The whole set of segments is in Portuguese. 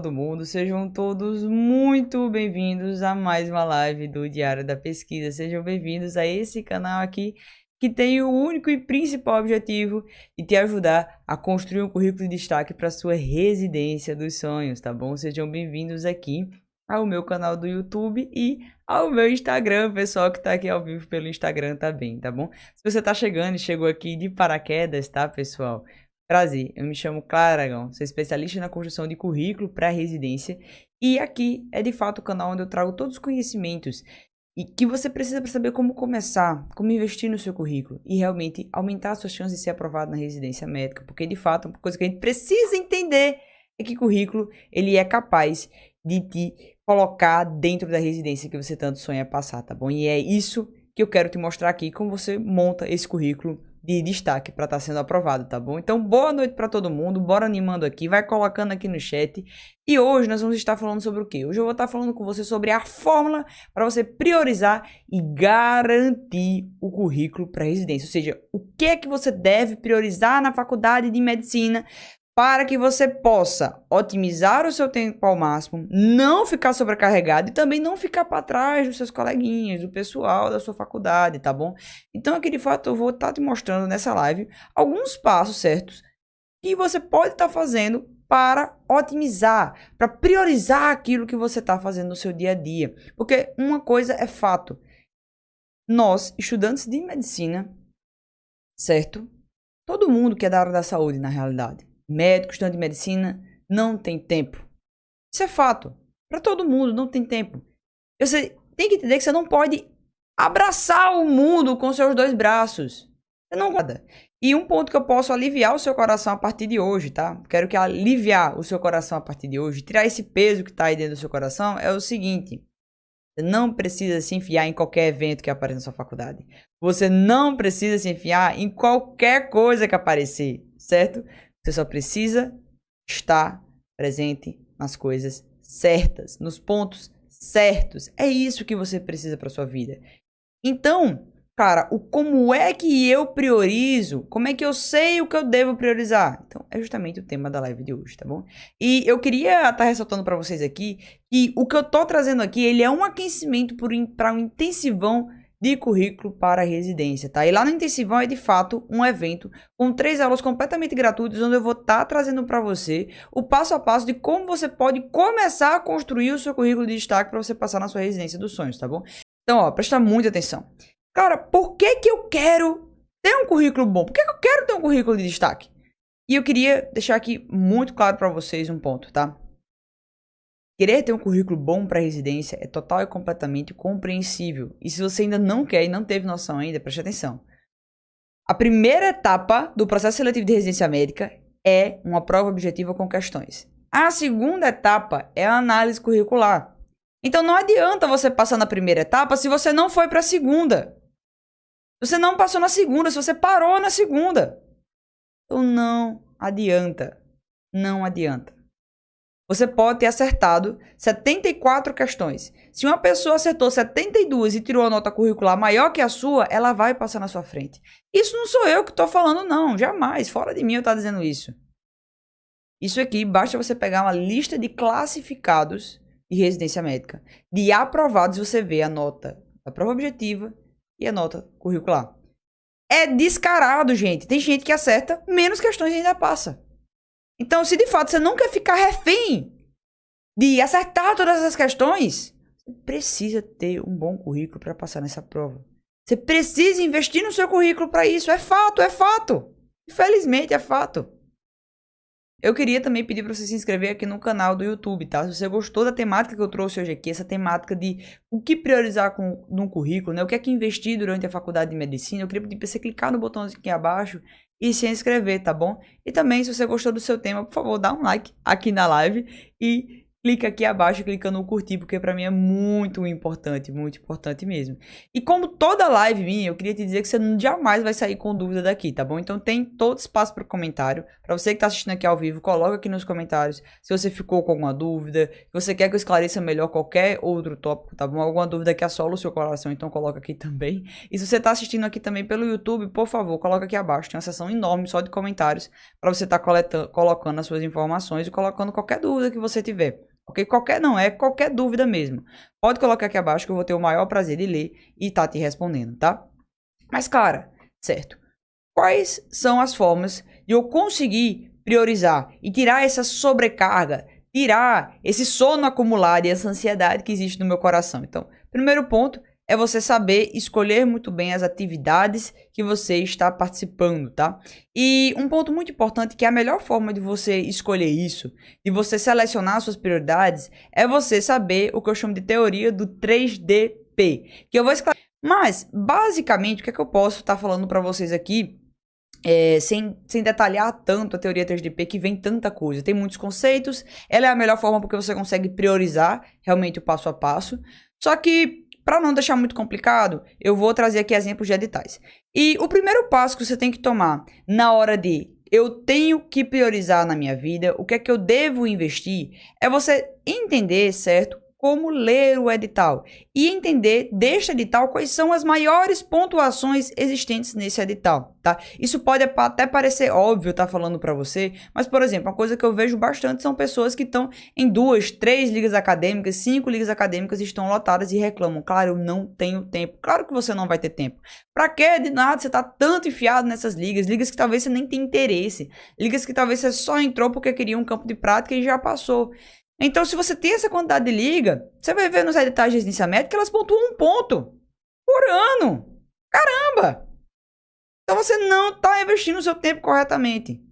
Todo mundo, sejam todos muito bem-vindos a mais uma live do Diário da Pesquisa. Sejam bem-vindos a esse canal aqui que tem o único e principal objetivo de te ajudar a construir um currículo de destaque para sua residência dos sonhos, tá bom? Sejam bem-vindos aqui ao meu canal do YouTube e ao meu Instagram, pessoal que tá aqui ao vivo pelo Instagram também, tá bom? Se você tá chegando e chegou aqui de paraquedas, tá, pessoal? Prazer, eu me chamo Clara Aragão, sou especialista na construção de currículo para residência e aqui é de fato o canal onde eu trago todos os conhecimentos e que você precisa para saber como começar, como investir no seu currículo e realmente aumentar as suas chances de ser aprovado na residência médica, porque de fato uma coisa que a gente precisa entender é que currículo ele é capaz de te colocar dentro da residência que você tanto sonha passar, tá bom? E é isso que eu quero te mostrar aqui, como você monta esse currículo de destaque para estar sendo aprovado, tá bom? Então, boa noite para todo mundo, bora animando aqui, vai colocando aqui no chat. E hoje nós vamos estar falando sobre o quê? Hoje eu vou estar falando com você sobre a fórmula para você priorizar e garantir o currículo para residência. Ou seja, o que é que você deve priorizar na faculdade de medicina para que você possa otimizar o seu tempo ao máximo, não ficar sobrecarregado e também não ficar para trás dos seus coleguinhas, do pessoal da sua faculdade, tá bom? Então aqui de fato eu vou estar te mostrando nessa live alguns passos certos que você pode estar fazendo para otimizar, para priorizar aquilo que você está fazendo no seu dia a dia. Porque uma coisa é fato, nós, estudantes de medicina, certo? Todo mundo que é da área da saúde, na realidade, médico, estudante de medicina, não tem tempo. Isso é fato. Para todo mundo, não tem tempo. Você tem que entender que você não pode abraçar o mundo com seus dois braços. Você não pode. E um ponto que eu posso aliviar o seu coração a partir de hoje, tá? Quero que aliviar o seu coração a partir de hoje, tirar esse peso que tá aí dentro do seu coração, é o seguinte. Você não precisa se enfiar em qualquer evento que apareça na sua faculdade. Você não precisa se enfiar em qualquer coisa que aparecer, certo? Você só precisa estar presente nas coisas certas, nos pontos certos. É isso que você precisa para sua vida. Então, cara, como é que eu priorizo? Como é que eu sei o que eu devo priorizar? Então, é justamente o tema da live de hoje, tá bom? E eu queria estar ressaltando para vocês aqui que o que eu tô trazendo aqui, ele é um aquecimento para um intensivão de currículo para a residência, tá? E lá no intensivão é de fato um evento com 3 aulas completamente gratuitas, onde eu vou estar trazendo para você o passo a passo de como você pode começar a construir o seu currículo de destaque para você passar na sua residência dos sonhos, tá bom? Então, ó, presta muita atenção. Cara, por que que eu quero ter um currículo bom? Por que que eu quero ter um currículo de destaque? E eu queria deixar aqui muito claro para vocês um ponto, tá? Querer ter um currículo bom para residência é total e completamente compreensível. E se você ainda não quer e não teve noção ainda, preste atenção. A primeira etapa do processo seletivo de residência médica é uma prova objetiva com questões. A segunda etapa é a análise curricular. Então não adianta você passar na primeira etapa se você não foi para a segunda. Se você não passou na segunda, se você parou na segunda. Então não adianta. Não adianta. Você pode ter acertado 74 questões. Se uma pessoa acertou 72 e tirou a nota curricular maior que a sua, ela vai passar na sua frente. Isso não sou eu que estou falando, não. Jamais. Fora de mim eu estou dizendo isso. Isso aqui, basta você pegar uma lista de classificados de residência médica. De aprovados, você vê a nota da prova objetiva e a nota curricular. É descarado, gente. Tem gente que acerta menos questões e ainda passa. Então, se de fato você não quer ficar refém de acertar todas as questões, você precisa ter um bom currículo para passar nessa prova. Você precisa investir no seu currículo para isso. É fato, é fato. Infelizmente, é fato. Eu queria também pedir para você se inscrever aqui no canal do YouTube, tá? Se você gostou da temática que eu trouxe hoje aqui, essa temática de o que priorizar num currículo, né? O que é que investir durante a faculdade de medicina, eu queria pedir para você clicar no botãozinho aqui abaixo e se inscrever, tá bom? E também, se você gostou do seu tema, por favor, dá um like aqui na live e clica aqui abaixo, clica no curtir, porque pra mim é muito importante mesmo. E como toda live minha, eu queria te dizer que você jamais vai sair com dúvida daqui, tá bom? Então tem todo espaço para comentário. Pra você que tá assistindo aqui ao vivo, coloca aqui nos comentários se você ficou com alguma dúvida, se você quer que eu esclareça melhor qualquer outro tópico, tá bom? Alguma dúvida que assola o seu coração, então coloca aqui também. E se você tá assistindo aqui também pelo YouTube, por favor, coloca aqui abaixo. Tem uma seção enorme só de comentários para você estar colocando as suas informações e colocando qualquer dúvida que você tiver. Ok? Qualquer dúvida mesmo. Pode colocar aqui abaixo que eu vou ter o maior prazer de ler e tá te respondendo, tá? Mas, cara, certo. Quais são as formas de eu conseguir priorizar e tirar essa sobrecarga, tirar esse sono acumulado e essa ansiedade que existe no meu coração? Então, primeiro ponto é você saber escolher muito bem as atividades que você está participando, tá? E um ponto muito importante que é a melhor forma de você escolher isso, de você selecionar suas prioridades, é você saber o que eu chamo de teoria do 3DP, que eu vou esclarecer. Mas, basicamente, o que é que eu posso estar falando para vocês aqui, sem detalhar tanto a teoria 3DP, que vem tanta coisa. Tem muitos conceitos, ela é a melhor forma porque você consegue priorizar realmente o passo a passo. Só que, para não deixar muito complicado, eu vou trazer aqui exemplos de editais. E o primeiro passo que você tem que tomar na hora de eu tenho que priorizar na minha vida, o que é que eu devo investir, é você entender, certo? Como ler o edital e entender deste edital quais são as maiores pontuações existentes nesse edital, tá? Isso pode até parecer óbvio, tá falando para você, mas, por exemplo, uma coisa que eu vejo bastante são pessoas que estão em 2, 3 ligas acadêmicas, 5 ligas acadêmicas e estão lotadas e reclamam. Claro, eu não tenho tempo. Claro que você não vai ter tempo. Pra quê? De nada você tá tanto enfiado nessas ligas, ligas que talvez você nem tenha interesse, ligas que talvez você só entrou porque queria um campo de prática e já passou. Então, se você tem essa quantidade de liga, você vai ver nos editais de residência médica que elas pontuam 1 ponto por ano. Caramba! Então, você não está investindo o seu tempo corretamente.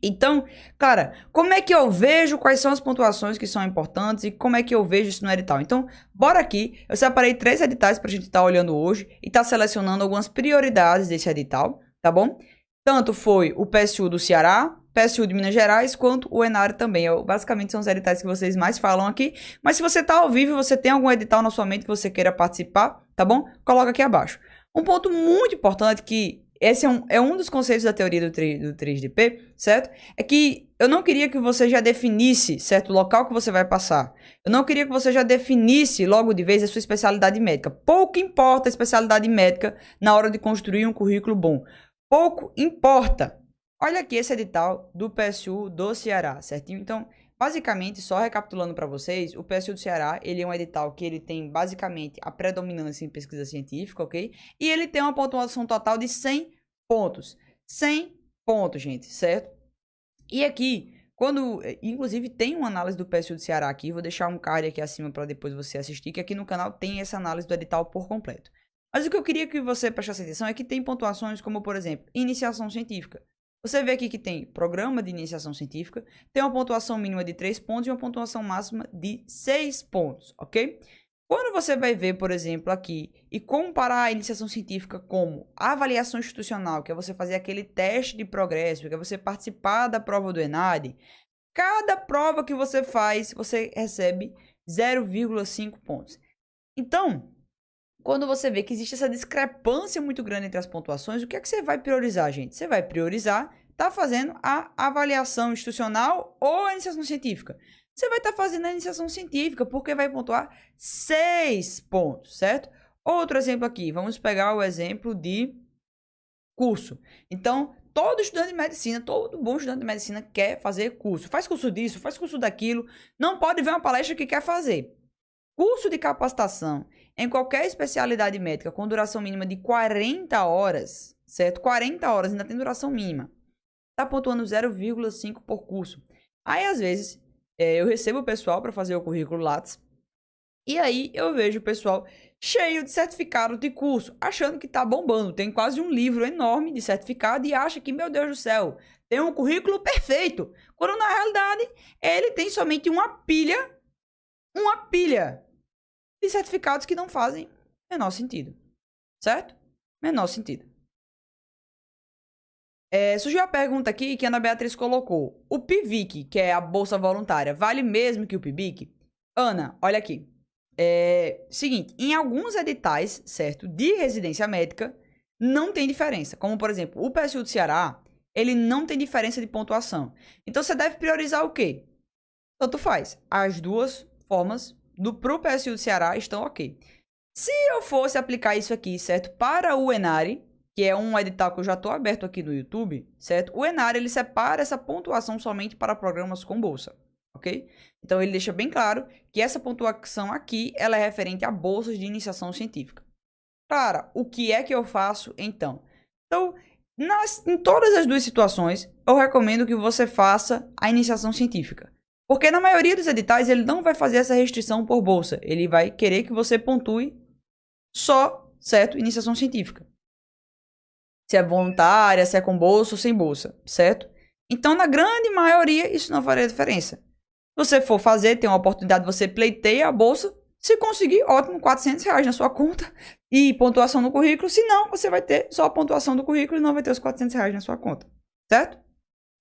Então, cara, como é que eu vejo quais são as pontuações que são importantes e como é que eu vejo isso no edital? Então, bora aqui. Eu separei 3 editais para a gente estar olhando hoje e estar selecionando algumas prioridades desse edital, tá bom? Tanto foi o PSU do Ceará, PSU de Minas Gerais, quanto o Enário também. Basicamente são os editais que vocês mais falam aqui. Mas se você tá ao vivo e você tem algum edital na sua mente que você queira participar, tá bom? Coloca aqui abaixo. Um ponto muito importante que esse é um dos conceitos da teoria do 3DP, certo? É que eu não queria que você já definisse, certo, o local que você vai passar. Eu não queria que você já definisse logo de vez a sua especialidade médica. Pouco importa a especialidade médica na hora de construir um currículo bom. Pouco importa. Olha aqui esse edital do PSU do Ceará, certinho? Então, basicamente, só recapitulando para vocês, o PSU do Ceará, ele é um edital que ele tem basicamente a predominância em pesquisa científica, ok? E ele tem uma pontuação total de 100 pontos. 100 pontos, gente, certo? E aqui, inclusive tem uma análise do PSU do Ceará aqui, vou deixar um card aqui acima para depois você assistir, que aqui no canal tem essa análise do edital por completo. Mas o que eu queria que você prestasse atenção é que tem pontuações como, por exemplo, iniciação científica. Você vê aqui que tem programa de iniciação científica, tem uma pontuação mínima de 3 pontos e uma pontuação máxima de 6 pontos, ok? Quando você vai ver, por exemplo, aqui e comparar a iniciação científica como a avaliação institucional, que é você fazer aquele teste de progresso, que é você participar da prova do ENAD, cada prova que você faz, você recebe 0,5 pontos. Então, quando você vê que existe essa discrepância muito grande entre as pontuações, o que é que você vai priorizar, gente? Você vai priorizar, tá fazendo a avaliação institucional ou a iniciação científica. Você vai estar fazendo a iniciação científica, porque vai pontuar 6 pontos, certo? Outro exemplo aqui, vamos pegar o exemplo de curso. Então, todo estudante de medicina, todo bom estudante de medicina quer fazer curso. Faz curso disso, faz curso daquilo, não pode ver uma palestra que quer fazer. Curso de capacitação em qualquer especialidade médica com duração mínima de 40 horas, certo? 40 horas ainda tem duração mínima. Tá pontuando 0,5 por curso. Aí, às vezes, eu recebo o pessoal para fazer o currículo Lattes. E aí, eu vejo o pessoal cheio de certificados de curso, achando que tá bombando. Tem quase um livro enorme de certificado e acha que, meu Deus do céu, tem um currículo perfeito. Quando, na realidade, ele tem somente uma pilha de certificados que não fazem menor sentido, certo? Menor sentido. Surgiu a pergunta aqui que a Ana Beatriz colocou. O PIVIC, que é a Bolsa Voluntária, vale mesmo que o PIBIC? Ana, olha aqui. Seguinte, em alguns editais, certo, de residência médica, não tem diferença. Como, por exemplo, o PSU do Ceará, ele não tem diferença de pontuação. Então, você deve priorizar o quê? Tanto faz. As duas formas pro PSU do Ceará estão ok. Se eu fosse aplicar isso aqui, certo, para o Enare, que é um edital que eu já estou aberto aqui no YouTube, certo? O Enare, ele separa essa pontuação somente para programas com bolsa, ok? Então, ele deixa bem claro que essa pontuação aqui, ela é referente a bolsas de iniciação científica. Cara, o que é que eu faço, então? Então, em todas as duas situações, eu recomendo que você faça a iniciação científica. Porque na maioria dos editais, ele não vai fazer essa restrição por bolsa. Ele vai querer que você pontue só, certo? Iniciação científica. Se é voluntária, se é com bolsa ou sem bolsa, certo? Então, na grande maioria, isso não faria diferença. Se você for fazer, tem uma oportunidade, você pleiteia a bolsa. Se conseguir, ótimo, R$400 na sua conta e pontuação no currículo. Se não, você vai ter só a pontuação do currículo e não vai ter os R$400 na sua conta, certo?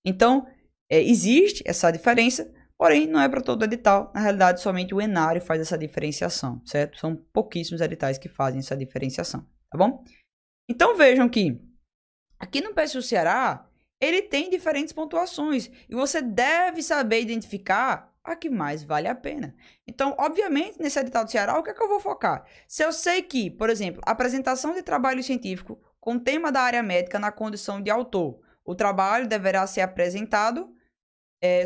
Então, existe essa diferença, porém, não é para todo edital. Na realidade, somente o Enare faz essa diferenciação, certo? São pouquíssimos editais que fazem essa diferenciação, tá bom? Então, vejam que aqui no PSU Ceará, ele tem diferentes pontuações e você deve saber identificar a que mais vale a pena. Então, obviamente, nesse edital do Ceará, o que é que eu vou focar? Se eu sei que, por exemplo, apresentação de trabalho científico com tema da área médica na condição de autor, o trabalho deverá ser apresentado,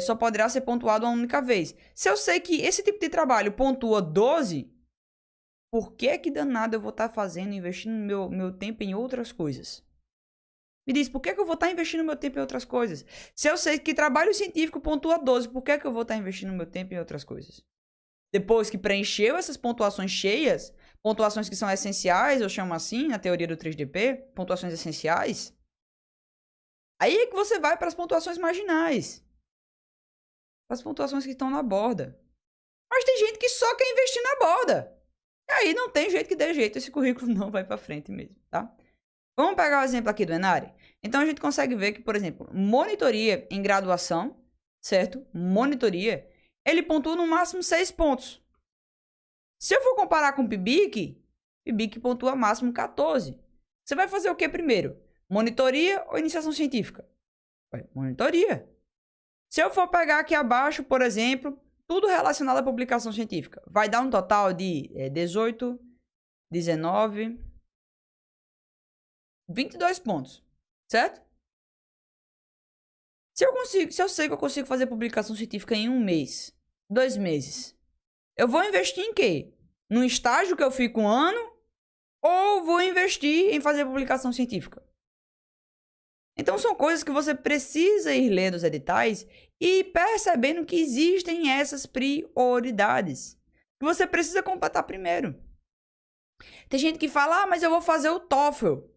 só poderá ser pontuado uma única vez. Se eu sei que esse tipo de trabalho pontua 12, por que danado eu vou estar investindo meu tempo em outras coisas? Me diz, por que eu vou estar investindo meu tempo em outras coisas? Se eu sei que trabalho científico pontua 12, por que eu vou estar investindo meu tempo em outras coisas? Depois que preencheu essas pontuações cheias, pontuações que são essenciais, eu chamo assim, na teoria do 3DP, pontuações essenciais, aí é que você vai para as pontuações marginais. Para as pontuações que estão na borda. Mas tem gente que só quer investir na borda. E aí não tem jeito que dê jeito, esse currículo não vai para frente mesmo, tá? Vamos pegar o exemplo aqui do Enare? Então, a gente consegue ver que, por exemplo, monitoria em graduação, certo? Monitoria, ele pontua no máximo 6 pontos. Se eu for comparar com o PIBIC, PIBIC pontua máximo 14. Você vai fazer o que primeiro? Monitoria ou iniciação científica? Monitoria. Se eu for pegar aqui abaixo, por exemplo, tudo relacionado à publicação científica, vai dar um total de 18, 19... 22 pontos, certo? Se eu sei que eu consigo fazer publicação científica em 1 mês, 2 meses, eu vou investir em quê? Num estágio que eu fico 1 ano ou vou investir em fazer publicação científica? Então são coisas que você precisa ir lendo os editais e percebendo que existem essas prioridades que você precisa completar primeiro. Tem gente que fala, mas eu vou fazer o TOEFL.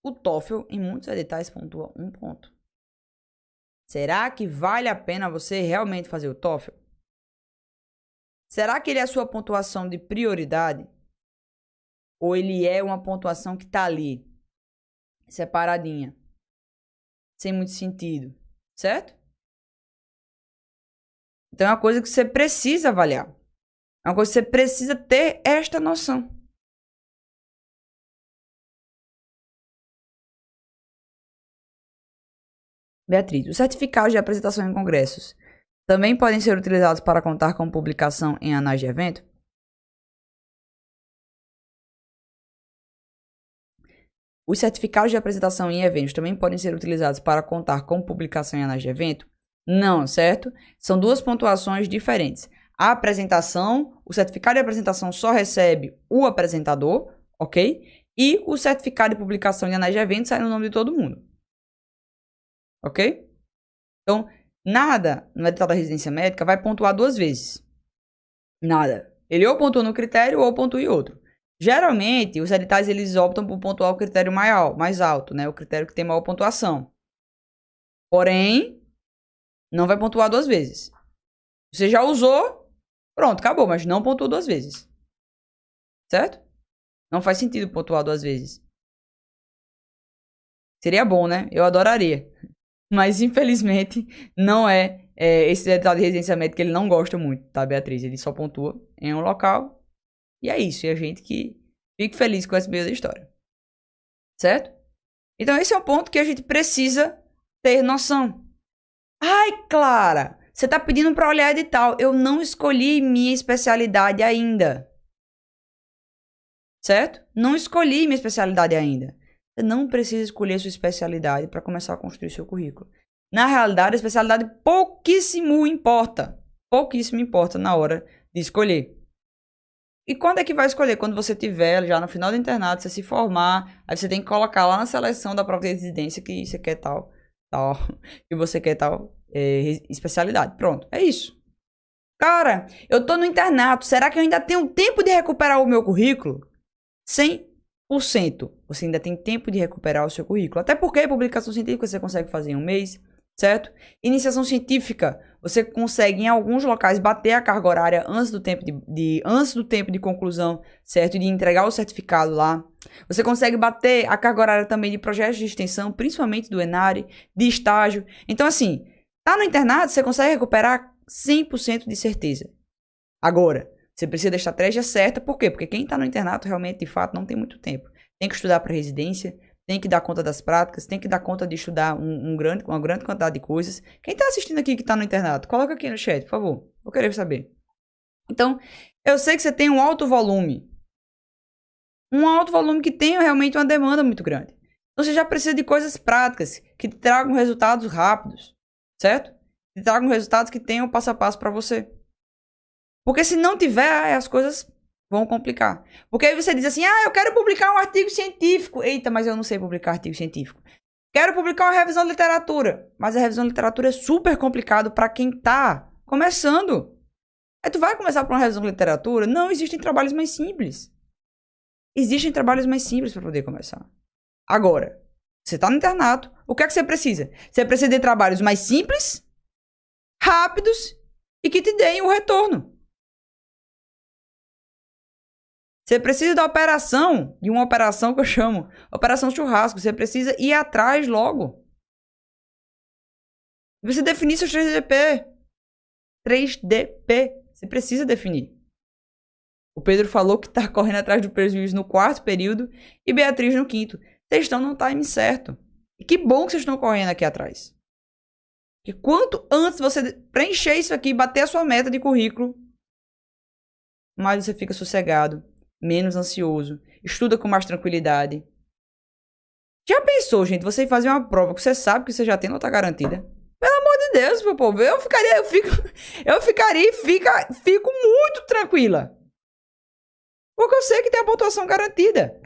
O TOEFL, em muitos editais, pontua 1 ponto. Será que vale a pena você realmente fazer o TOEFL? Será que ele é a sua pontuação de prioridade? Ou ele é uma pontuação que está ali, separadinha, sem muito sentido, certo? Então é uma coisa que você precisa avaliar. É uma coisa que você precisa ter esta noção. Beatriz, os certificados de apresentação em congressos também podem ser utilizados para contar com publicação em anais de evento? Os certificados de apresentação em eventos também podem ser utilizados para contar com publicação em anais de evento? Não, certo? São duas pontuações diferentes. A apresentação, o certificado de apresentação só recebe o apresentador, ok? E o certificado de publicação em anais de evento sai no nome de todo mundo. Ok? Então, nada no edital da residência médica vai pontuar 2 vezes. Nada. Ele ou pontua no critério ou pontua em outro. Geralmente, os editais eles optam por pontuar o critério mais alto, né? O critério que tem maior pontuação. Porém, não vai pontuar 2 vezes. Você já usou, pronto, acabou, mas não pontua 2 vezes. Certo? Não faz sentido pontuar 2 vezes. Seria bom, né? Eu adoraria. Mas, infelizmente, não é, esse detalhe de residenciamento que ele não gosta muito, tá, Beatriz? Ele só pontua em um local. E é isso. E a gente que fique feliz com essa mesma história. Certo? Então, esse é um ponto que a gente precisa ter noção. Ai, Clara, você tá pedindo pra olhar edital. Eu não escolhi minha especialidade ainda. Certo? Não escolhi minha especialidade ainda. Você não precisa escolher sua especialidade para começar a construir seu currículo. Na realidade, a especialidade pouquíssimo importa. Pouquíssimo importa na hora de escolher. E quando é que vai escolher? Quando você tiver já no final do internato, você se formar, aí você tem que colocar lá na seleção da prova de residência que você quer tal, que você quer tal especialidade. Pronto, é isso. Cara, eu tô no internato, será que eu ainda tenho tempo de recuperar o meu currículo? 100%. Você ainda tem tempo de recuperar o seu currículo. Até porque publicação científica você consegue fazer em um mês, certo? Iniciação científica, você consegue em alguns locais bater a carga horária antes do tempo de conclusão, certo? E de entregar o certificado lá. Você consegue bater a carga horária também de projetos de extensão, principalmente do Enare, de estágio. Então, assim, tá no internato, você consegue recuperar 100% de certeza. Agora, você precisa da estratégia certa, por quê? Porque quem está no internato realmente, de fato, não tem muito tempo. Tem que estudar para residência, tem que dar conta das práticas, tem que dar conta de estudar uma grande quantidade de coisas. Quem está assistindo aqui que está no internato, coloca aqui no chat, por favor. Vou querer saber. Então, eu sei que você tem um alto volume. Um alto volume que tem realmente uma demanda muito grande. Então, você já precisa de coisas práticas, que tragam resultados rápidos, certo? Que tragam resultados que tenham passo a passo para você. Porque se não tiver, as coisas vão complicar. Porque aí você diz assim, eu quero publicar um artigo científico. Eita, mas eu não sei publicar artigo científico. Quero publicar uma revisão de literatura. Mas a revisão de literatura é super complicado para quem tá começando. Aí tu vai começar por uma revisão de literatura? Não, existem trabalhos mais simples. Existem trabalhos mais simples para poder começar. Agora, você tá no internato, o que é que você precisa? Você precisa de trabalhos mais simples, rápidos e que te deem o retorno. Você precisa da operação, de uma operação que eu chamo operação churrasco. Você precisa ir atrás logo. Você definir seus 3DP. 3DP. Você precisa definir. O Pedro falou que tá correndo atrás do prejuízo no 4º período e Beatriz no 5º. Vocês estão no time certo. E que bom que vocês estão correndo aqui atrás. Porque quanto antes você preencher isso aqui, bater a sua meta de currículo, mais você fica sossegado, menos ansioso, estuda com mais tranquilidade. Já pensou, gente, você fazer uma prova que você sabe que você já tem nota garantida? Pelo amor de Deus, meu povo, eu fico muito tranquila. Porque eu sei que tem a pontuação garantida.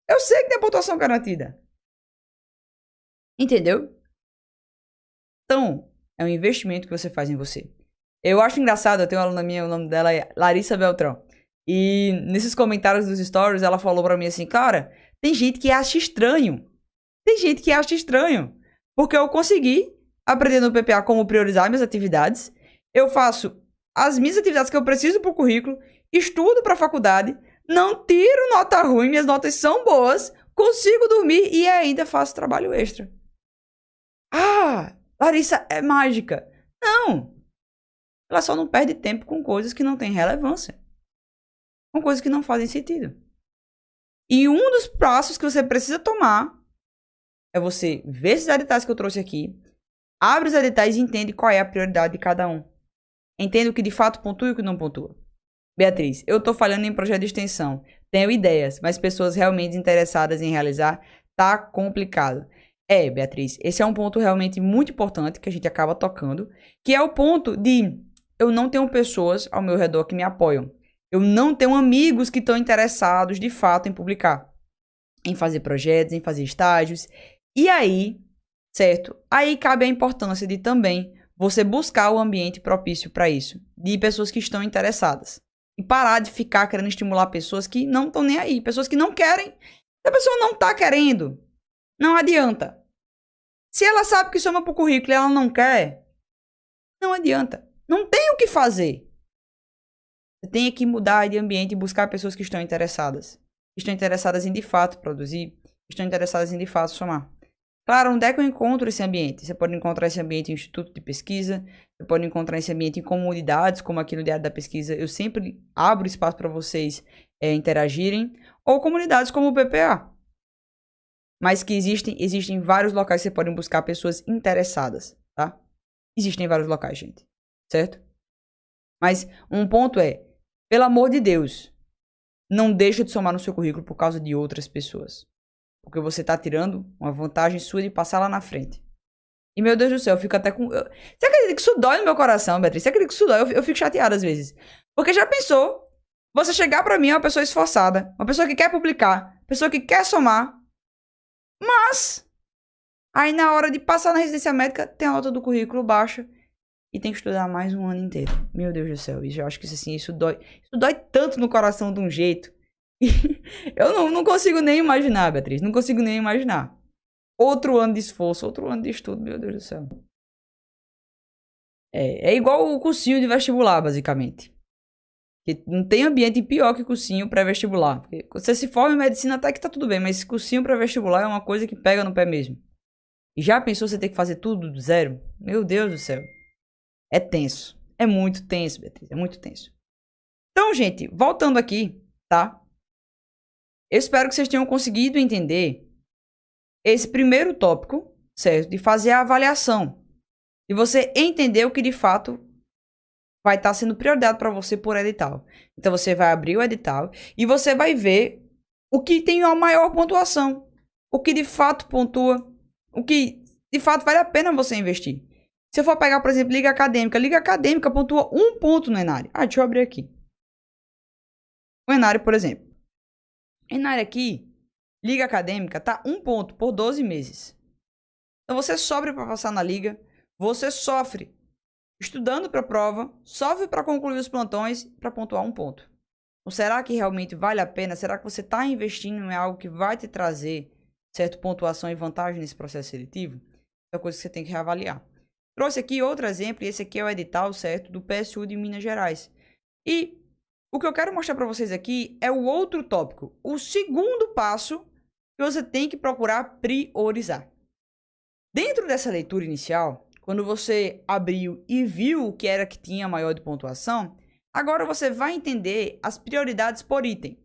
Eu sei que tem a pontuação garantida. Entendeu? Então, é um investimento que você faz em você. Eu acho engraçado, eu tenho uma aluna minha, o nome dela é Larissa Beltrão. E nesses comentários dos stories, ela falou pra mim assim, cara, tem gente que acha estranho. Tem gente que acha estranho. Porque eu consegui aprender no PPA como priorizar minhas atividades. Eu faço as minhas atividades que eu preciso pro currículo. Estudo pra faculdade. Não tiro nota ruim, minhas notas são boas. Consigo dormir e ainda faço trabalho extra. Ah, Larissa é mágica. Não. Ela só não perde tempo com coisas que não têm relevância. Com coisas que não fazem sentido. E um dos passos que você precisa tomar é você ver esses editais que eu trouxe aqui, abre os editais e entende qual é a prioridade de cada um. Entende o que de fato pontua e o que não pontua. Beatriz, eu tô falando em projeto de extensão. Tenho ideias, mas pessoas realmente interessadas em realizar, tá complicado. Beatriz, esse é um ponto realmente muito importante que a gente acaba tocando, que é o ponto de eu não tenho pessoas ao meu redor que me apoiam. Eu não tenho amigos que estão interessados, de fato, em publicar. Em fazer projetos, em fazer estágios. E aí, certo? Aí cabe a importância de também você buscar o ambiente propício para isso. De pessoas que estão interessadas. E parar de ficar querendo estimular pessoas que não estão nem aí. Pessoas que não querem. Se a pessoa não está querendo, não adianta. Se ela sabe que soma para o currículo e ela não quer, não adianta. Não tem o que fazer. Você tem que mudar de ambiente e buscar pessoas que estão interessadas. Estão interessadas em, de fato, produzir. Estão interessadas em, de fato, somar. Claro, onde é que eu encontro esse ambiente? Você pode encontrar esse ambiente em instituto de pesquisa, você pode encontrar esse ambiente em comunidades, como aqui no Diário da Pesquisa, eu sempre abro espaço para vocês interagirem, ou comunidades como o PPA. Mas que existem vários locais que você pode buscar pessoas interessadas, tá? Existem vários locais, gente, certo? Mas um ponto é, pelo amor de Deus, não deixa de somar no seu currículo por causa de outras pessoas. Porque você tá tirando uma vantagem sua de passar lá na frente. E, meu Deus do céu, eu fico até com... Você acredita que isso dói no meu coração, Beatriz? Você acredita que isso dói? Eu fico chateada às vezes. Porque já pensou você chegar pra mim, uma pessoa esforçada, uma pessoa que quer publicar, uma pessoa que quer somar, mas aí na hora de passar na residência médica, tem a nota do currículo baixa e tem que estudar mais um ano inteiro. Meu Deus do céu, eu acho que isso dói. Isso dói tanto no coração de um jeito. Eu não consigo nem imaginar, Beatriz. Não consigo nem imaginar. Outro ano de esforço, outro ano de estudo, meu Deus do céu. É igual o cursinho de vestibular, basicamente. Que não tem ambiente pior que cursinho pré-vestibular. Você se forma em medicina até que tá tudo bem, mas cursinho pré-vestibular é uma coisa que pega no pé mesmo. E já pensou você ter que fazer tudo do zero? Meu Deus do céu. É tenso. É muito tenso, Beatriz. É muito tenso. Então, gente, voltando aqui, tá? Eu espero que vocês tenham conseguido entender esse primeiro tópico, certo? De fazer a avaliação. E você entender o que de fato vai estar sendo prioridade para você por edital. Então você vai abrir o edital e você vai ver o que tem a maior pontuação. O que de fato pontua. O que de fato vale a pena você investir. Se eu for pegar, por exemplo, Liga Acadêmica pontua 1 ponto no Enário. Deixa eu abrir aqui. O Enário, por exemplo. Enário aqui, Liga Acadêmica, tá 1 ponto por 12 meses. Então você sofre para passar na Liga, você sofre estudando para a prova, sofre para concluir os plantões para pontuar 1 ponto. Então, será que realmente vale a pena? Será que você está investindo em algo que vai te trazer certa pontuação e vantagem nesse processo seletivo? É uma coisa que você tem que reavaliar. Trouxe aqui outro exemplo, e esse aqui é o edital, certo, do PSU de Minas Gerais. E o que eu quero mostrar para vocês aqui é o outro tópico, o segundo passo que você tem que procurar priorizar. Dentro dessa leitura inicial, quando você abriu e viu o que era que tinha maior de pontuação, agora você vai entender as prioridades por item.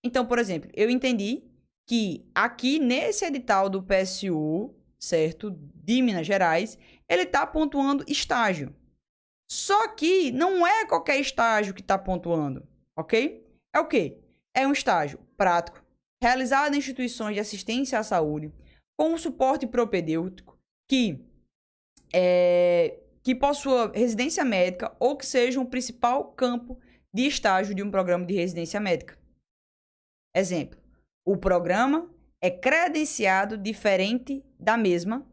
Então, por exemplo, eu entendi que aqui nesse edital do PSU, certo, de Minas Gerais, ele está pontuando estágio. Só que não é qualquer estágio que está pontuando, ok? É o quê? É um estágio prático, realizado em instituições de assistência à saúde, com suporte propedêutico, que possua residência médica ou que seja um principal campo de estágio de um programa de residência médica. Exemplo, o programa é credenciado diferente da mesma,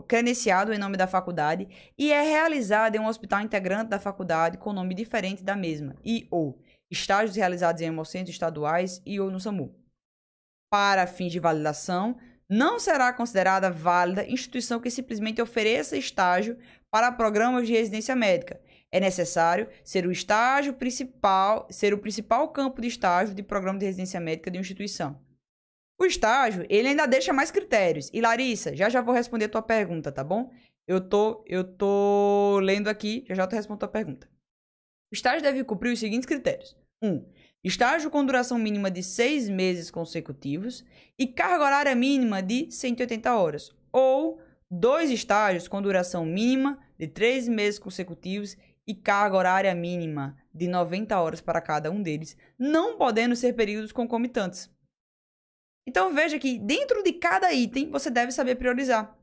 credenciado em nome da faculdade e é realizado em um hospital integrante da faculdade com nome diferente da mesma e ou estágios realizados em hemocentros estaduais e ou no SAMU. Para fins de validação, não será considerada válida instituição que simplesmente ofereça estágio para programas de residência médica. É necessário ser o principal campo de estágio de programa de residência médica de uma instituição. O estágio, ele ainda deixa mais critérios. E Larissa, já vou responder a tua pergunta, tá bom? Eu tô lendo aqui, já tô respondendo a tua pergunta. O estágio deve cumprir os seguintes critérios. 1. Estágio com duração mínima de 6 meses consecutivos e carga horária mínima de 180 horas. Ou 2 estágios com duração mínima de 3 meses consecutivos e carga horária mínima de 90 horas para cada um deles, não podendo ser períodos concomitantes. Então veja que dentro de cada item você deve saber priorizar.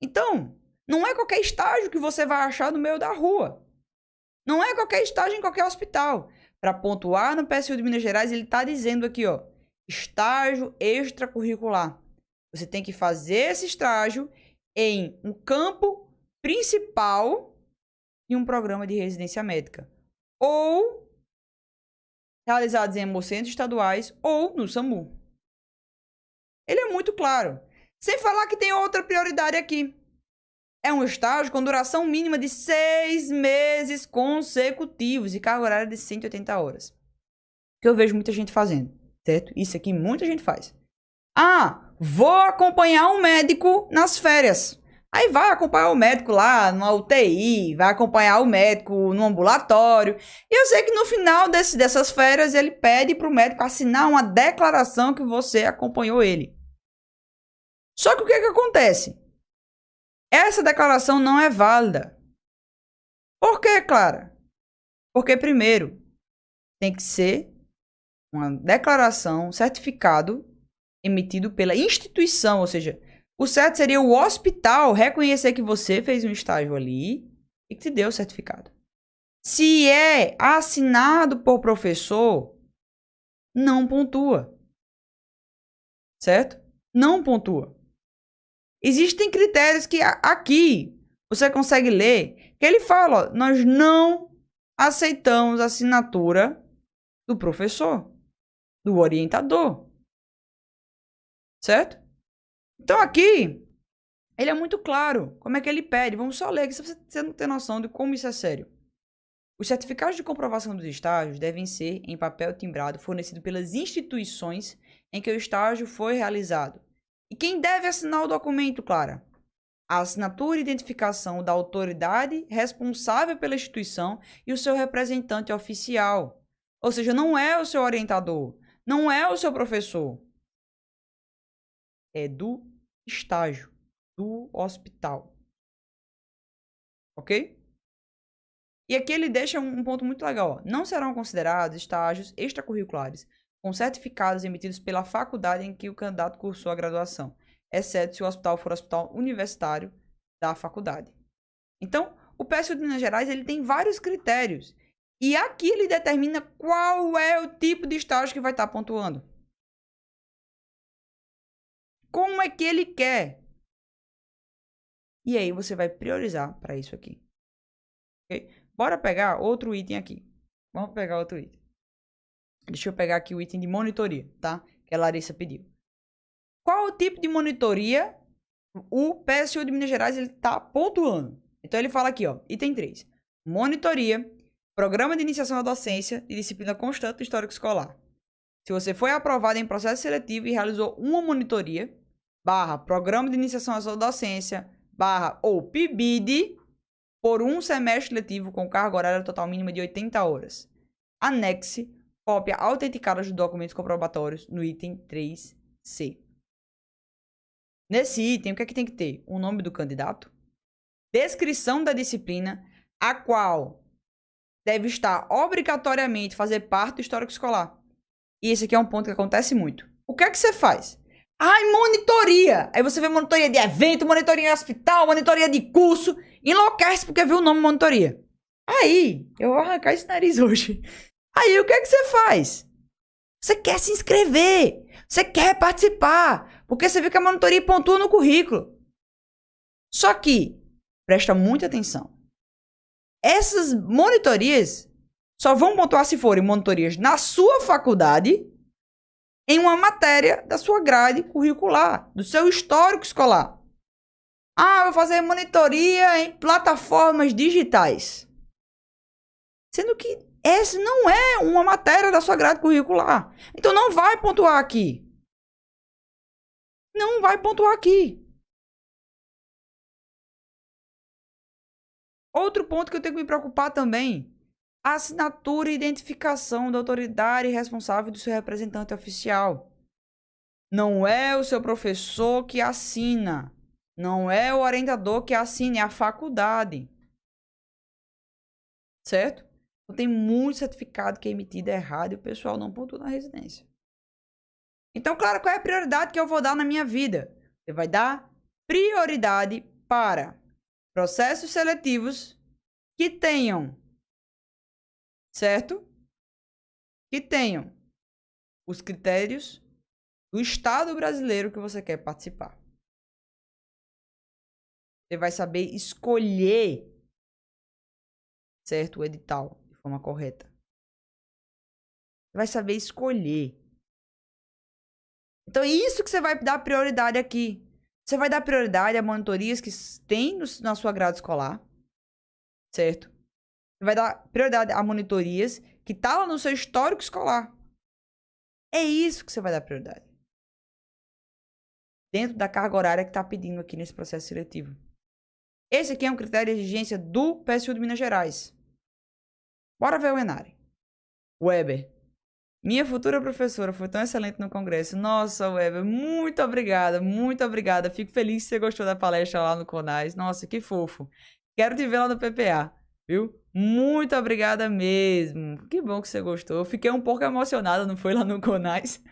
Então, não é qualquer estágio que você vai achar no meio da rua. Não é qualquer estágio em qualquer hospital. Para pontuar no PSU de Minas Gerais, ele está dizendo aqui, ó, estágio extracurricular. Você tem que fazer esse estágio em um campo principal de um programa de residência médica. Ou realizados em hemocentros estaduais ou no SAMU. Ele é muito claro. Sem falar que tem outra prioridade aqui. É um estágio com duração mínima de 6 meses consecutivos e carga horária de 180 horas. Que eu vejo muita gente fazendo, certo? Isso aqui muita gente faz. Vou acompanhar um médico nas férias. Aí vai acompanhar o médico lá numa UTI, vai acompanhar o médico no ambulatório. E eu sei que no final dessas férias ele pede para o médico assinar uma declaração que você acompanhou ele. Só que o que acontece? Essa declaração não é válida. Por quê, Clara? Porque, primeiro, tem que ser uma declaração, um certificado emitido pela instituição, ou seja, o certo seria o hospital reconhecer que você fez um estágio ali e que te deu o certificado. Se é assinado por professor, não pontua. Certo? Não pontua. Existem critérios que aqui você consegue ler, que ele fala, ó, nós não aceitamos a assinatura do professor, do orientador. Certo? Então aqui, ele é muito claro. Como é que ele pede? Vamos só ler aqui, se você não tem noção de como isso é sério. Os certificados de comprovação dos estágios devem ser em papel timbrado fornecido pelas instituições em que o estágio foi realizado. E quem deve assinar o documento, Clara? A assinatura e identificação da autoridade responsável pela instituição e o seu representante oficial. Ou seja, não é o seu orientador, não é o seu professor. É do estágio, do hospital. Ok? E aqui ele deixa um ponto muito legal. Ó. Não serão considerados estágios extracurriculares com certificados emitidos pela faculdade em que o candidato cursou a graduação, exceto se o hospital for hospital universitário da faculdade. Então, o PSU de Minas Gerais ele tem vários critérios. E aqui ele determina qual é o tipo de estágio que vai estar pontuando. Como é que ele quer? E aí você vai priorizar para isso aqui. Ok? Bora pegar outro item aqui. Vamos pegar outro item. Deixa eu pegar aqui o item de monitoria, tá? Que a Larissa pediu. Qual o tipo de monitoria o PSU de Minas Gerais ele tá pontuando? Então ele fala aqui, ó, item 3. Monitoria, programa de iniciação à docência e disciplina constante do histórico escolar. Se você foi aprovado em processo seletivo e realizou uma monitoria, programa de iniciação à docência, ou PIBID, por um semestre letivo com carga horária total mínima de 80 horas. Anexe cópia autenticada dos documentos comprobatórios no item 3C. Nesse item, o que é que tem que ter? O nome do candidato, descrição da disciplina, a qual deve estar obrigatoriamente fazer parte do histórico escolar. E esse aqui é um ponto que acontece muito. O que é que você faz? Monitoria! Aí você vê monitoria de evento, monitoria em hospital, monitoria de curso. Enlouquece porque viu o nome monitoria. Aí, eu vou arrancar esse nariz hoje. Aí, o que é que você faz? Você quer se inscrever. Você quer participar. Porque você viu que a monitoria pontua no currículo. Só que, presta muita atenção. Essas monitorias só vão pontuar se forem monitorias na sua faculdade, em uma matéria da sua grade curricular, do seu histórico escolar. Vou fazer monitoria em plataformas digitais. Sendo que essa não é uma matéria da sua grade curricular. Então não vai pontuar aqui. Não vai pontuar aqui. Outro ponto que eu tenho que me preocupar também. A assinatura e identificação da autoridade responsável do seu representante oficial. Não é o seu professor que assina. Não é o orientador que assina, é a faculdade. Certo? Então, tem muito certificado que é emitido errado e o pessoal não pontua na residência. Então, claro, qual é a prioridade que eu vou dar na minha vida? Você vai dar prioridade para processos seletivos que tenham, certo? Que tenham os critérios do Estado brasileiro que você quer participar. Você vai saber escolher, certo, o edital de forma correta. Você vai saber escolher. Então, é isso que você vai dar prioridade aqui. Você vai dar prioridade a monitorias que tem na sua grade escolar, certo? Você vai dar prioridade a monitorias que tá lá no seu histórico escolar. É isso que você vai dar prioridade. dentro da carga horária que está pedindo aqui nesse processo seletivo. Esse aqui é um critério de exigência do PSU de Minas Gerais. Bora ver o Enare. Weber. Minha futura professora foi tão excelente no congresso. Nossa, Weber, muito obrigada, muito obrigada. Fico feliz que você gostou da palestra lá no CONAS. Nossa, que fofo. Quero te ver lá no PPA, viu? Muito obrigada mesmo. Que bom que você gostou. Eu fiquei um pouco emocionada, não foi lá no CONAS?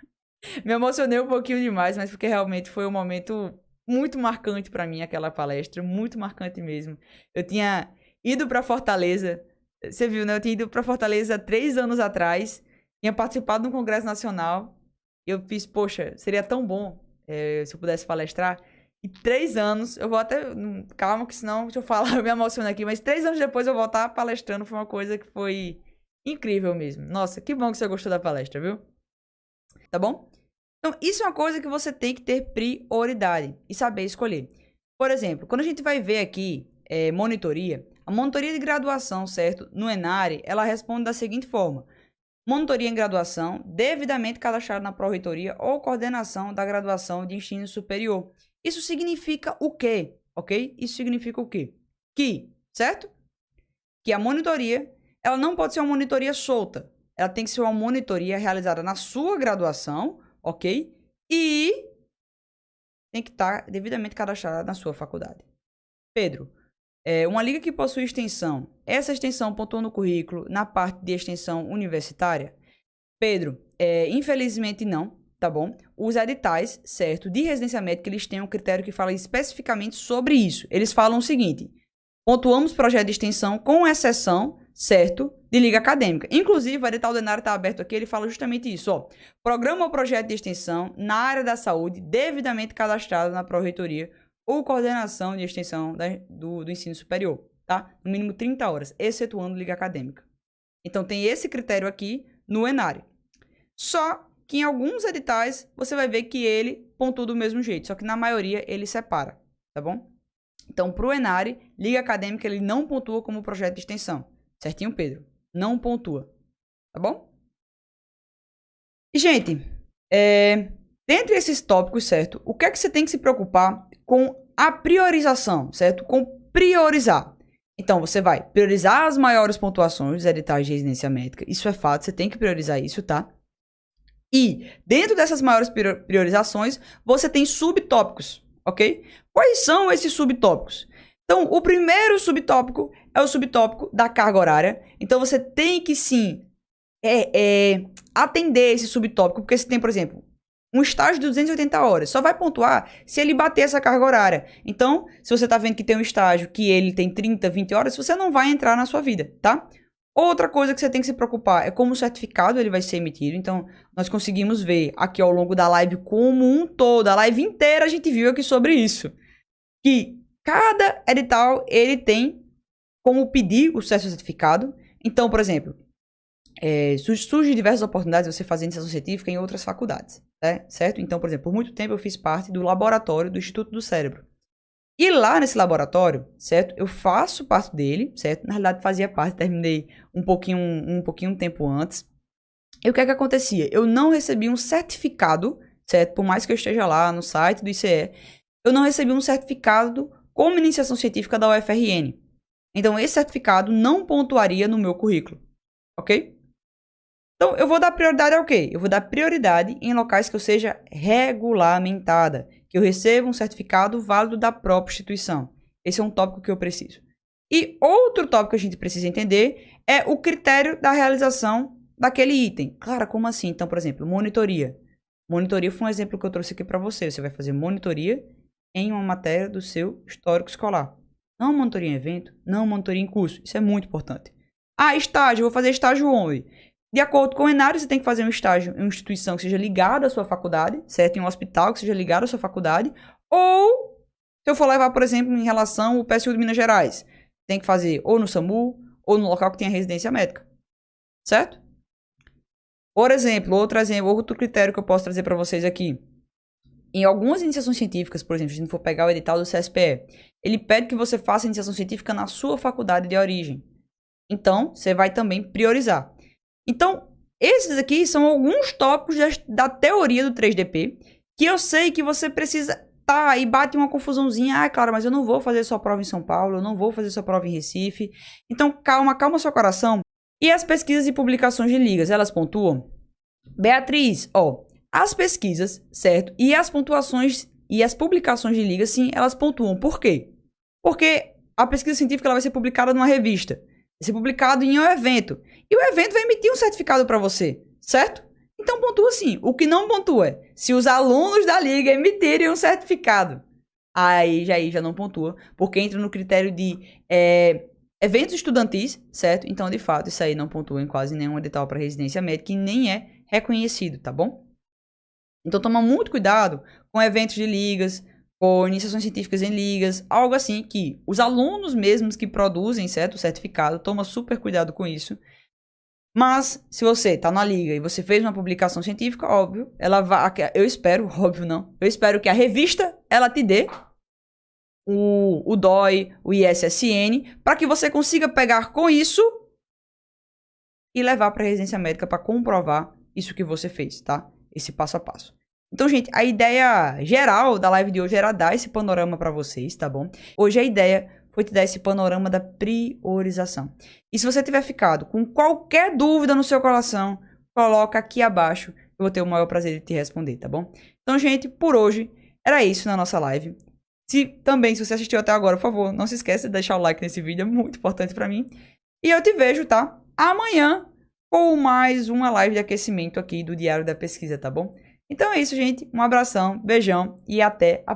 Me emocionei um pouquinho demais, mas porque realmente foi um momento muito marcante para mim, aquela palestra. Muito marcante mesmo. Eu tinha ido para Fortaleza. Você viu, né? Eu tinha ido para Fortaleza 3 anos atrás. Tinha participado de um congresso nacional. E eu fiz, poxa, seria tão bom se eu pudesse palestrar. E 3 anos, eu vou até... Calma, que senão, deixa eu falar, eu me emociono aqui. Mas 3 anos depois eu voltar palestrando. Foi uma coisa que foi incrível mesmo. Nossa, que bom que você gostou da palestra, viu? Tá bom? Então, isso é uma coisa que você tem que ter prioridade e saber escolher. Por exemplo, quando a gente vai ver aqui monitoria, a monitoria de graduação, certo? No Enare, ela responde da seguinte forma. Monitoria em graduação, devidamente cadastrada na Pró-Reitoria ou coordenação da graduação de ensino superior. Isso significa o quê? Ok? Isso significa o quê? Certo? Que a monitoria, ela não pode ser uma monitoria solta. Ela tem que ser uma monitoria realizada na sua graduação, ok? E tem que estar devidamente cadastrada na sua faculdade. Pedro, uma liga que possui extensão, essa extensão pontua no currículo na parte de extensão universitária? Pedro, infelizmente não, tá bom? Os editais, certo, de residência médica, eles têm um critério que fala especificamente sobre isso. Eles falam o seguinte, pontuamos projeto de extensão com exceção, certo, de liga acadêmica. Inclusive, o edital do Enare está aberto aqui, ele fala justamente isso, ó. Programa ou projeto de extensão na área da saúde, devidamente cadastrado na Pró-Reitoria ou coordenação de extensão do ensino superior, tá? No mínimo 30 horas, excetuando liga acadêmica. Então, tem esse critério aqui no Enare. Só que em alguns editais, você vai ver que ele pontua do mesmo jeito, só que na maioria ele separa, tá bom? Então, para o Enare, liga acadêmica, ele não pontua como projeto de extensão. Certinho, Pedro? Não pontua, tá bom? E, gente, dentre esses tópicos, certo? O que é que você tem que se preocupar com a priorização, certo? Com priorizar. Então, você vai priorizar as maiores pontuações dos editais de residência médica. Isso é fato, você tem que priorizar isso, tá? E, dentro dessas maiores priorizações, você tem subtópicos, ok? Quais são esses subtópicos? Então, o primeiro subtópico é o subtópico da carga horária. Então, você tem que, sim, atender esse subtópico. Porque se tem, por exemplo, um estágio de 280 horas, só vai pontuar se ele bater essa carga horária. Então, se você está vendo que tem um estágio que ele tem 30, 20 horas, você não vai entrar na sua vida, tá? Outra coisa que você tem que se preocupar é como o certificado ele vai ser emitido. Então, nós conseguimos ver aqui ao longo da live como um todo. A live inteira a gente viu aqui sobre isso. Que cada edital, ele tem como pedir o certificado. Então, por exemplo, surgem diversas oportunidades de você fazer iniciação científica em outras faculdades, certo? Então, por exemplo, por muito tempo eu fiz parte do laboratório do Instituto do Cérebro. E lá nesse laboratório, certo? Eu faço parte dele, certo? Na realidade, fazia parte, terminei um pouquinho tempo antes. E o que é que acontecia? Eu não recebi um certificado, certo? Por mais que eu esteja lá no site do ICE, eu não recebi um certificado como iniciação científica da UFRN. Então, esse certificado não pontuaria no meu currículo, ok? Então, eu vou dar prioridade ao quê? Eu vou dar prioridade em locais que eu seja regulamentada, que eu receba um certificado válido da própria instituição. Esse é um tópico que eu preciso. E outro tópico que a gente precisa entender é o critério da realização daquele item. Claro, como assim? Então, por exemplo, monitoria. Monitoria foi um exemplo que eu trouxe aqui para você. Você vai fazer monitoria em uma matéria do seu histórico escolar. Não monitoria em evento, não monitoria em curso. Isso é muito importante. Ah, estágio. Eu vou fazer estágio onde? De acordo com o Enare, você tem que fazer um estágio em uma instituição que seja ligada à sua faculdade, certo? Em um hospital que seja ligado à sua faculdade. Ou, se eu for levar, por exemplo, em relação ao PSU de Minas Gerais, tem que fazer ou no SAMU, ou no local que tenha residência médica. Certo? Por exemplo, outro critério que eu posso trazer para vocês aqui. Em algumas iniciações científicas, por exemplo, se a gente for pegar o edital do CSPE, ele pede que você faça a iniciação científica na sua faculdade de origem. Então, você vai também priorizar. Então, esses aqui são alguns tópicos da teoria do 3DP que eu sei que você precisa tá e bate uma confusãozinha. Ah, claro, mas eu não vou fazer sua prova em São Paulo, eu não vou fazer sua prova em Recife. Então, calma, calma seu coração. E as pesquisas e publicações de ligas, elas pontuam? Beatriz, ó, as pesquisas, certo? E as pontuações e as publicações de ligas, sim, elas pontuam. Por quê? Porque a pesquisa científica ela vai ser publicada numa revista, vai ser publicado em um evento. E o evento vai emitir um certificado para você, certo? Então pontua sim. O que não pontua é se os alunos da liga emitirem um certificado. Aí já não pontua, porque entra no critério de eventos estudantis, certo? Então, de fato, isso aí não pontua em quase nenhum edital para residência médica e nem é reconhecido, tá bom? Então, toma muito cuidado com eventos de ligas, com iniciações científicas em ligas, algo assim que os alunos mesmos que produzem, certo, o certificado, toma super cuidado com isso. Mas, se você tá na liga e você fez uma publicação científica, óbvio, ela vai, eu espero, óbvio não, eu espero que a revista, ela te dê o DOI, o ISSN, para que você consiga pegar com isso e levar para a residência médica para comprovar isso que você fez, tá? Esse passo a passo. Então, gente, a ideia geral da live de hoje era dar esse panorama para vocês, tá bom? Hoje a ideia foi te dar esse panorama da priorização. E se você tiver ficado com qualquer dúvida no seu coração, coloca aqui abaixo, eu vou ter o maior prazer de te responder, tá bom? Então, gente, por hoje era isso na nossa live. Se você assistiu até agora, por favor, não se esqueça de deixar o like nesse vídeo, é muito importante pra mim. E eu te vejo, tá? Amanhã com mais uma live de aquecimento aqui do Diário da Pesquisa, tá bom? Então é isso, gente. Um abração, beijão e até a